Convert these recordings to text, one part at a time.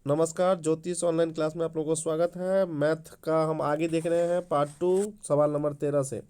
नमस्कार ज्योतिष online class में आप लोगों को स्वागत है। मैथ का हम आगे देख रहे हैं पार्ट 2 सवाल नंबर 13 से।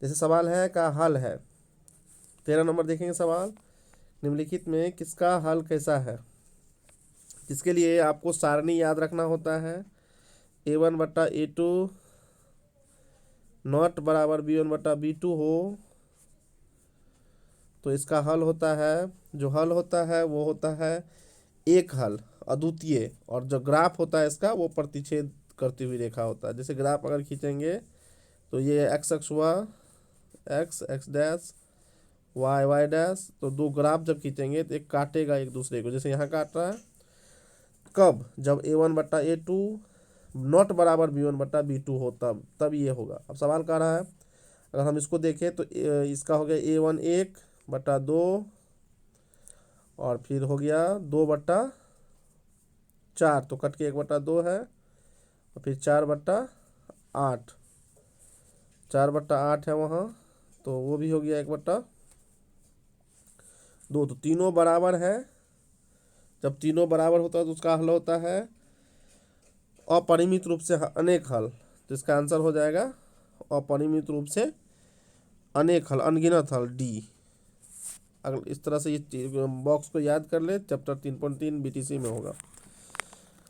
जैसे सवाल है का हल है 13 नंबर देखेंगे सवाल। निम्नलिखित में किसका हल कैसा है, जिसके लिए आपको सारणी याद रखना होता है। A1 बट्टा A2 नॉट बराबर B1 बट्टा B2 हो तो इसका हल होता है, जो हल होता है वो होता है एक हल अद्वितीय, और जो ग्राफ होता है इसका वो प्रतिच्छेद करती हुई रेखा होता है। जैसे ग्राफ अगर खींचेंगे तो ये एक्स एक्स हुआ, x x dash, y y dash, तो दो ग्राफ जब खींचेंगे तो एक काटेगा एक दूसरे को। जैसे यहाँ काट रहा है, कब? जब A1 बट्टा A2 नॉट बराबर B1 बट्टा B2 हो तब ये होगा। अब सवाल कह रहा है, अगर हम इसको देखें तो इसका हो गया A1 1 बट्टा 2, और फिर हो गया 2 बट्टा 4, तो कट के 1 बट्टा 2 है, और फिर 4 बट्टा 8, 4 बट्टा 8 है वहाँ, तो वो भी हो गया 1 बट्टा 2। तो तीनों बराबर है। जब तीनों बराबर होता है तो उसका हल होता है अपरिमित रूप से अनेक हल। तो इसका आंसर हो जाएगा अपरिमित रूप से अनेक हल, अनगिनत हल, डी। अगर इस तरह से ये बॉक्स को याद कर ले, चैप्टर 3.3 BTC में होगा।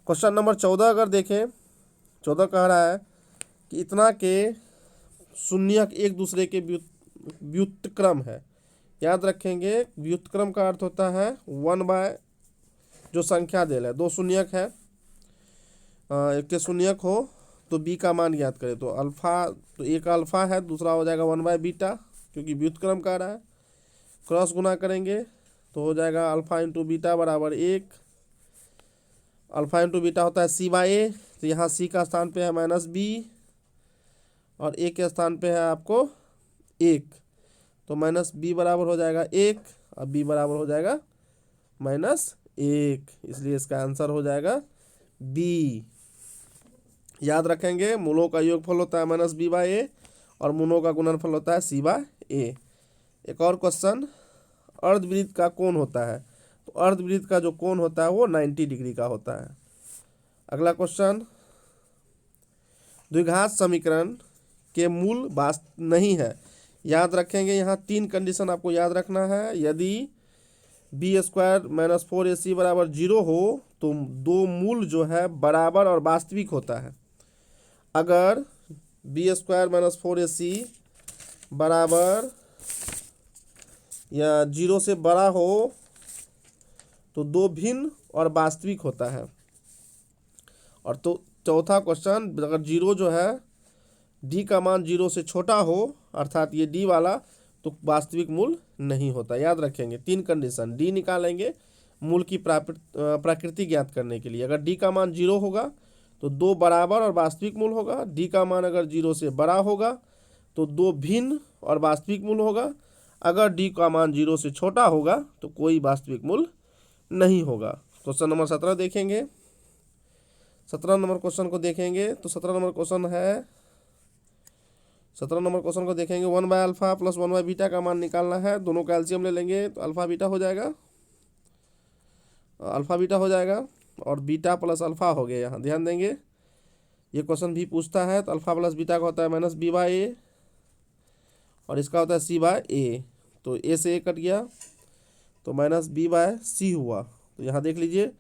क्वेश्चन नंबर 14 अगर देखें, 14 कह रहा है कि इतना के शून्यक एक दूसरे के व्युत्क्रम है। याद रखेंगे व्युत्क्रम का अर्थ होता है 1 बाय जो संख्या दे रहा है, दो शून्यक है, एक के शून्यक हो तो बी का मान याद करें। तो अल्फा, तो एक अल्फा है, दूसरा हो जाएगा 1 बाय बीटा, क्योंकि व्युत्क्रम का रहा है। क्रॉस गुना करेंगे तो हो जाएगा अल्फा इंटू बीटा बराबर 1। अल्फा इंटू बीटा होता है सी बाय ए, तो यहाँ सी का स्थान पे है माइनस बी, और ए के स्थान पे है आपको 1, तो माइनस बी बराबर हो जाएगा 1 और बी बराबर हो जाएगा -1, इसलिए इसका आंसर हो जाएगा बी। याद रखेंगे मूलों का योगफल होता है -b बाय ए, और मूलों का गुणनफल होता है c बाय ए। एक और क्वेश्चन, अर्धवृत्त का कोण होता है, तो अर्धवृत्त का जो कोण होता है वो 90 डिग्री का होता है। अगला क्वेश्चन, द्विघात समीकरण के मूल वास्तव नहीं है। याद रखेंगे यहाँ 3 कंडीशन आपको याद रखना है। यदि b² - 4ac बराबर 0 हो तो दो मूल जो है बराबर और वास्तविक होता है। अगर b² - 4ac बराबर या 0 से बड़ा हो तो दो भिन्न और वास्तविक होता है। और तो चौथा क्वेश्चन, अगर 0 जो है d का मान 0 से छोटा हो, अर्थात ये d वाला, तो वास्तविक मूल नहीं होता। याद रखेंगे 3 कंडीशन, d निकालेंगे मूल की प्रकृति ज्ञात करने के लिए। अगर d का मान 0 होगा तो दो बराबर और वास्तविक मूल होगा। d का मान अगर 0 से बड़ा होगा तो दो भिन्न और वास्तविक मूल होगा। अगर d का मान 0 से छोटा होगा तो कोई वास्तविक मूल नहीं होगा। क्वेश्चन नंबर 17 देखेंगे। 17 नंबर क्वेश्चन को देखेंगे तो 17 नंबर क्वेश्चन है, 17 नंबर क्वेश्चन को देखेंगे 1 by alpha plus 1 by beta का मान निकालना है। दोनों का एलसीएम ले लेंगे तो अल्फा बीटा हो जाएगा, अल्फा बीटा हो जाएगा, और बीटा प्लस अल्फा हो गया। यहाँ ध्यान देंगे ये क्वेश्चन भी पूछता है, तो अल्फा प्लस बीटा का होता है -b बाय ए, और इसका होता है c बाय ए। तो a से a कट गया तो -b बाय c हुआ। तो यहाँ देख लीजिए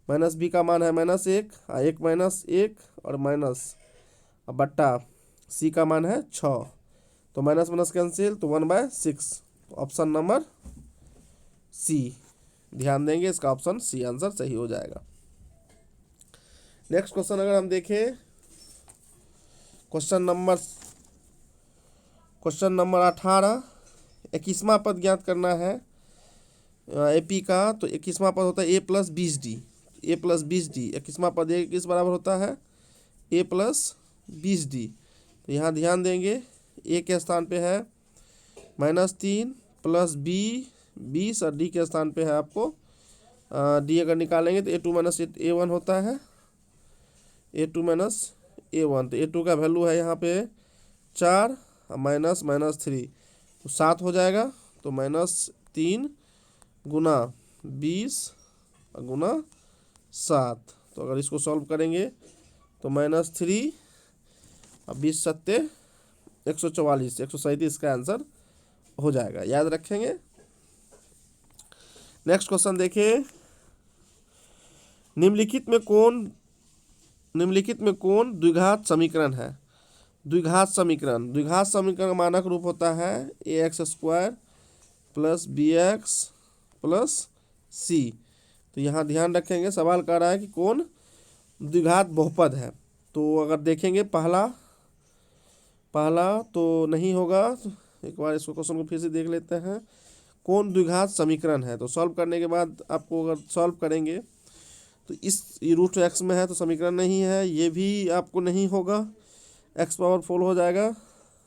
-b का मान है -1, 1 -1 और माइनस बट्टा c का मान है 6, तो माइनस माइनस कैंसिल, तो 1/6। ऑप्शन नंबर सी, ध्यान देंगे इसका ऑप्शन सी आंसर सही हो जाएगा। नेक्स्ट क्वेश्चन अगर हम देखें, क्वेश्चन नंबर 18, 21वां पद ज्ञात करना है एपी का। तो 21वां पद होता है a plus 20d, a plus 20d। 21वां पद किस बराबर होता है? a plus 20d। तो यहाँ ध्यान देंगे a के स्थान पे है -3 प्लस b 20, और d के स्थान पे है आपको d अगर निकालेंगे तो a2 - a1 होता है, a2 - a1। तो a2 का वैल्यू है यहाँ पे 4 -3, तो 7 हो जाएगा। तो -3 गुना 20 गुना 7। तो अगर इसको सॉल्व करेंगे तो -3 और 20 सत्ते 144, 137 का आंसर हो जाएगा, याद रखेंगे। नेक्स्ट क्वेश्चन देखिए, निम्नलिखित में कौन द्विघात समीकरण है? द्विघात समीकरण का मानक रूप होता है ax² plus bx plus c। तो यहाँ ध्यान रखेंगे, सवाल कर रहा है कि कौन द्विघात बहुपद है। तो अगर देखेंगे पहला तो नहीं होगा। एक बार इसको क्वेश्चन को फिर से देख लेते हैं, कौन द्विघात समीकरण है। तो सॉल्व करने के बाद आपको अगर सॉल्व करेंगे तो इस रूट x में है तो समीकरण नहीं है, ये भी आपको नहीं होगा, x पावर 4 हो जाएगा।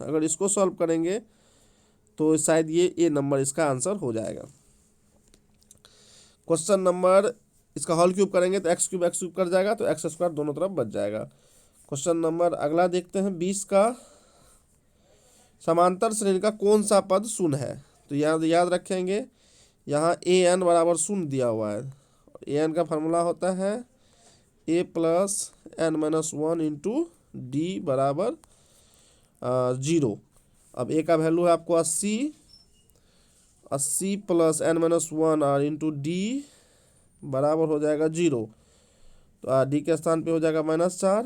अगर इसको सॉल्व करेंगे तो शायद ये ए नंबर इसका आंसर हो जाएगा। क्वेश्चन नंबर, इसका होल क्यूब करेंगे तो x³ कर जाएगा, तो x² दोनों तरफ बच जाएगा। क्वेश्चन नंबर अगला देखते हैं 20 का, समांतर श्रेणी का कौन सा पद शून्य है। तो याद रखेंगे, यहाँ an बराबर शून्य दिया हुआ है। an का फार्मूला होता है a plus n-1 into D बराबर 0। अब a का वैल्यू है आपको 80 प्लस n-1 और इंटू डी बराबर हो जाएगा 0। तो डी के स्थान पे हो जाएगा -4,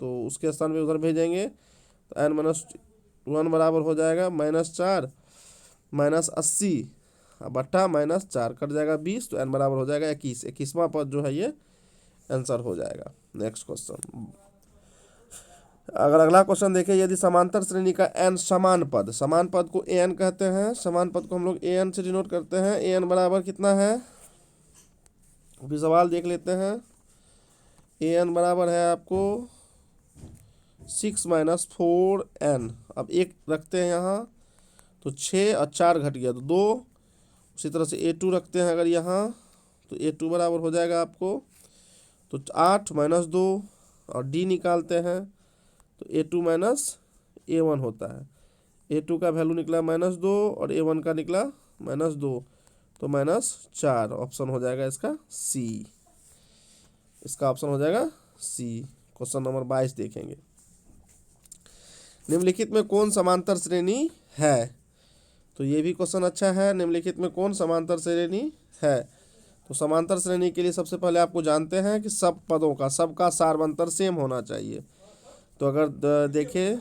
तो उसके स्थान पे उधर भेजेंगे तो n-1 बराबर हो जाएगा -4 -80 बट्टा -4 कट जाएगा 20, तो n बराबर हो जाएगा 21। 21वां पद जो है ये आंसर हो जाएगा। नेक्स्ट क्वेश्चन, अगर अगला क्वेश्चन देखें, यदि समांतर श्रेणी का n समान पद को an कहते हैं, समान पद को हम लोग an से डिनोट करते हैं। an बराबर कितना है, अभी सवाल देख लेते हैं। an बराबर है आपको 6 - 4n। अब एक रखते हैं यहाँ तो 6 और 4 घट गया तो 2। उसी तरह से a2 रखते हैं अगर यहाँ तो a2 बराबर हो जाएगा आपको तो 8 - 2 और d निकालते हैं तो a2 - a1 होता है। a2 का वैल्यू निकला -2 और a1 का निकला -2, तो -4 ऑप्शन हो जाएगा इसका सी। इसका ऑप्शन हो जाएगा सी। क्वेश्चन नंबर 22 देखेंगे, निम्नलिखित में कौन समांतर श्रेणी है। तो ये भी क्वेश्चन अच्छा है, निम्नलिखित में कौन समांतर श्रेणी है। तो समांतर श्रेणी के लिए सबसे पहले आपको जानते हैं कि सब पदों का सबका सार्वंतर सेम होना चाहिए। तो अगर देखें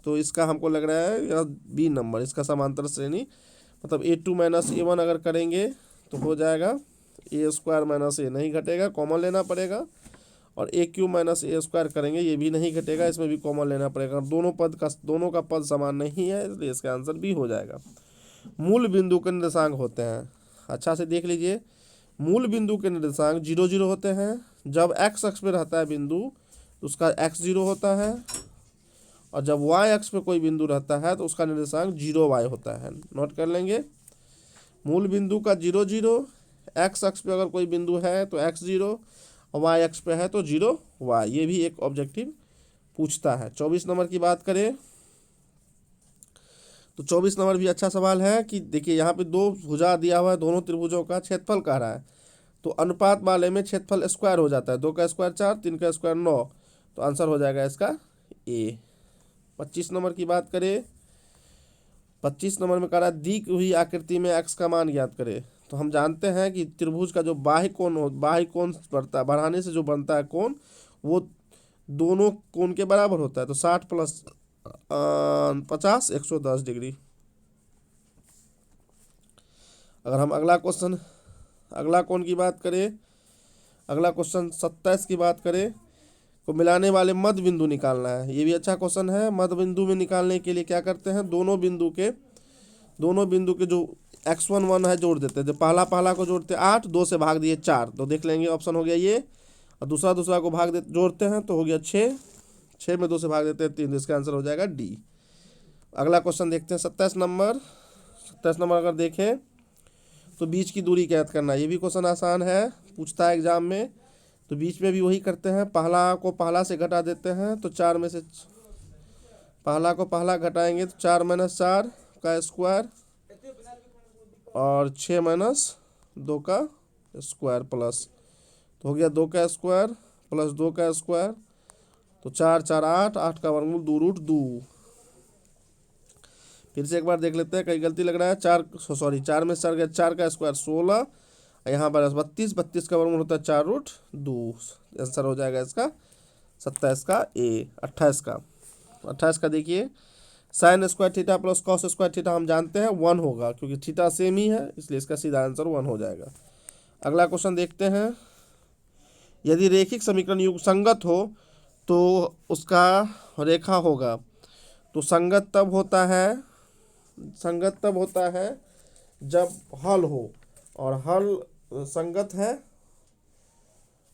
तो इसका हमको लग रहा है यह बी नंबर, इसका समांतर श्रेणी मतलब a2 - a1 अगर करेंगे तो हो जाएगा a² - a नहीं घटेगा, कॉमन लेना पड़ेगा। और a³ - a² करेंगे, ये भी नहीं घटेगा, इसमें भी कॉमन लेना पड़ेगा। दोनों का पद समान नहीं है, इसलिए इसका आंसर भी हो जाएगा। मूल बिंदु के निर्देशांक होते हैं, अच्छा से देख लीजिए, मूल बिंदु के निर्देशांक 0 0 होते हैं। जब x अक्ष पे रहता है बिंदु तो उसका x 0 होता है, और जब y अक्ष पे कोई बिंदु रहता है तो उसका निर्देशांक 0y होता है। नोट कर लेंगे, मूल बिंदु का 0 0, x अक्ष पे अगर कोई बिंदु है तो x 0 और y अक्ष पे है तो 0y। ये भी एक ऑब्जेक्टिव पूछता है। 24 नंबर की बात करें तो 24 नंबर भी अच्छा सवाल है कि देखिए यहाँ पे दो भुजा दिया हुआ है, दोनों त्रिभुजों का क्षेत्रफल कह रहा है। तो अनुपात वाले में क्षेत्रफल स्क्वायर हो जाता है, 2 का स्क्वायर 4, 3 का स्क्वायर 9, तो आंसर हो जाएगा इसका ए। 25 नंबर की बात करें, 25 नंबर में कह रहा है दी हुई आकृति में x का मान ज्ञात करें। तो हम जानते हैं कि त्रिभुज का जो बाह्य कोण बढ़ता है, बढ़ाने से जो बनता है कोण, वो दोनों कोण के बराबर होता है। तो 60 + 50 110 डिग्री। अगर हम अगला कोण की बात करें, अगला क्वेश्चन 27 की बात करें तो मिलाने वाले मध्य बिंदु निकालना है। ये भी अच्छा क्वेश्चन है। मध्य बिंदु में निकालने के लिए क्या करते हैं, दोनों बिंदु के जो x1 1 है जोड़ देते हैं। जो पहला को जोड़ते हैं 8, 2 से भाग दिए 4, तो देख लेंगे ऑप्शन हो गया ये। और दूसरा को जोड़ते हैं तो हो गया 6 में 2 से भाग देते हैं 3, इसका आंसर हो जाएगा डी। अगला क्वेश्चन देखते हैं 27 नंबर अगर देखें तो बीच की दूरी ज्ञात करना। ये भी क्वेश्चन आसान है, पूछता है एग्जाम में। तो बीच में भी वही करते हैं, पहला को पहला से घटा देते हैं तो 4 में से पहला को पहला घटाएंगे तो 4 - 4 का स्क्वायर और 6 - 2 का स्क्वायर प्लस, तो हो गया 2 का स्क्वायर प्लस 2 का स्क्वायर, तो 4 4 8, 8 का वर्गमूल 2√2। फिर से एक बार देख लेते हैं, कहीं गलती लग रहा है। 4 सॉरी 4 में 4 गया, 4 का स्क्वायर 16, यहाँ पर 32, 32 का वर्गमूल होता है 4√2। आंसर हो जाएगा इसका 27 का ए। 28 का, 28 का देखिए, sine square theta plus cos square theta हम जानते हैं 1 होगा, क्योंकि थीटा सेम ही है, इसलिए इसका सीधा आंसर 1 हो जाएगा। अगला क्वेश्चन देखते हैं। यदि रैखिक समीकरण युग संगत हो तो उसका रेखा होगा। तो संगत तब होता है जब हल हो, और हल संगत है,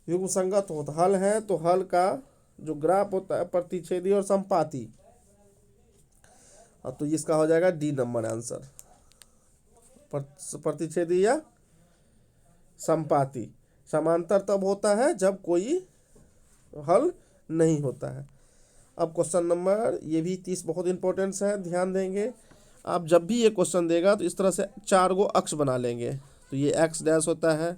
युग्म संगत हो तो हल है, तो हल का जो ग्राफ होता है प्रतिच्छेदी और संपाती। तो इसका हो जाएगा डी नंबर आंसर, प्रतिच्छेदी या संपाती। समांतर तब होता है जब कोई हल नहीं होता है। अब क्वेश्चन नंबर, ये भी 30 बहुत इंपॉर्टेंट है, ध्यान देंगे। आप जब भी ये क्वेश्चन देगा तो इस तरह से 4 गो अक्ष बना लेंगे। तो ये एक्स डैश होता है,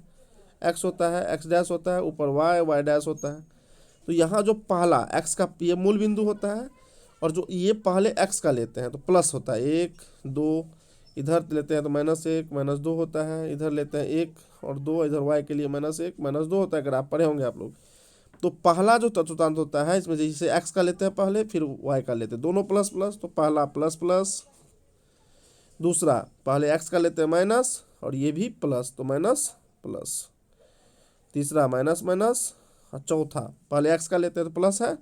एक्स होता है, एक्स डैश होता है, ऊपर वाई, वाई डैश होता है। तो यहाँ जो पहला एक्स का ये मूल बिंदु होता है, और जो ये पहले एक्स का लेते हैं तो प्लस होता है 1 2, इधर लेते हैं तो -1 -2 होता है, इधर लेते हैं 1 और 2, इधर वाई के लिए -1 -2 होता है, अगर आप पढ़े होंगे आप लोग। तो पहला जो चतुर्थांश होता है इसमें जैसे एक्स का लेते हैं पहले, फिर वाई का लेते हैं, दोनों प्लस प्लस, तो पहला प्लस प्लस, दूसरा पहले एक्स का लेते हैं माइनस, और ये भी प्लस, तो माइनस प्लस, तीसरा माइनस माइनस, और चौथा पहले एक्स का लेते हैं तो प्लस है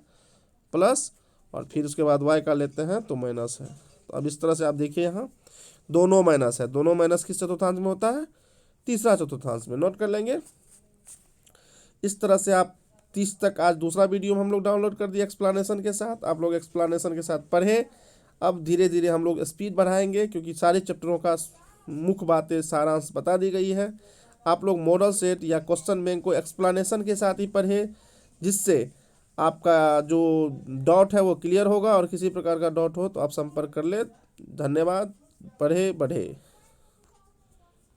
प्लस, और फिर उसके बाद वाई का लेते हैं तो माइनस है। तो अब इस तरह से आप देखिए, यहाँ दोनों माइनस है, दोनों माइनस किस चतुर्थांश में होता है? तीसरा चतुर्थांश में। नोट कर लेंगे। इस तरह से आप 30 तक, आज दूसरा वीडियो हम लोग डाउनलोड कर दिए एक्सप्लेनेशन के साथ, आप लोग एक्सप्लेनेशन के साथ पढ़ें। अब धीरे धीरे हम लोग स्पीड बढ़ाएंगे, क्योंकि सारे चैप्टरों का मुख्य बातें सारांश बता दी गई है। आप लोग मॉडल सेट या क्वेश्चन बैंक को एक्सप्लेनेशन के साथ ही पढ़ें, जिससे आपका जो डाउट है वो क्लियर होगा, और किसी प्रकार का डाउट हो तो आप संपर्क कर ले। धन्यवाद। पढ़े बढ़े।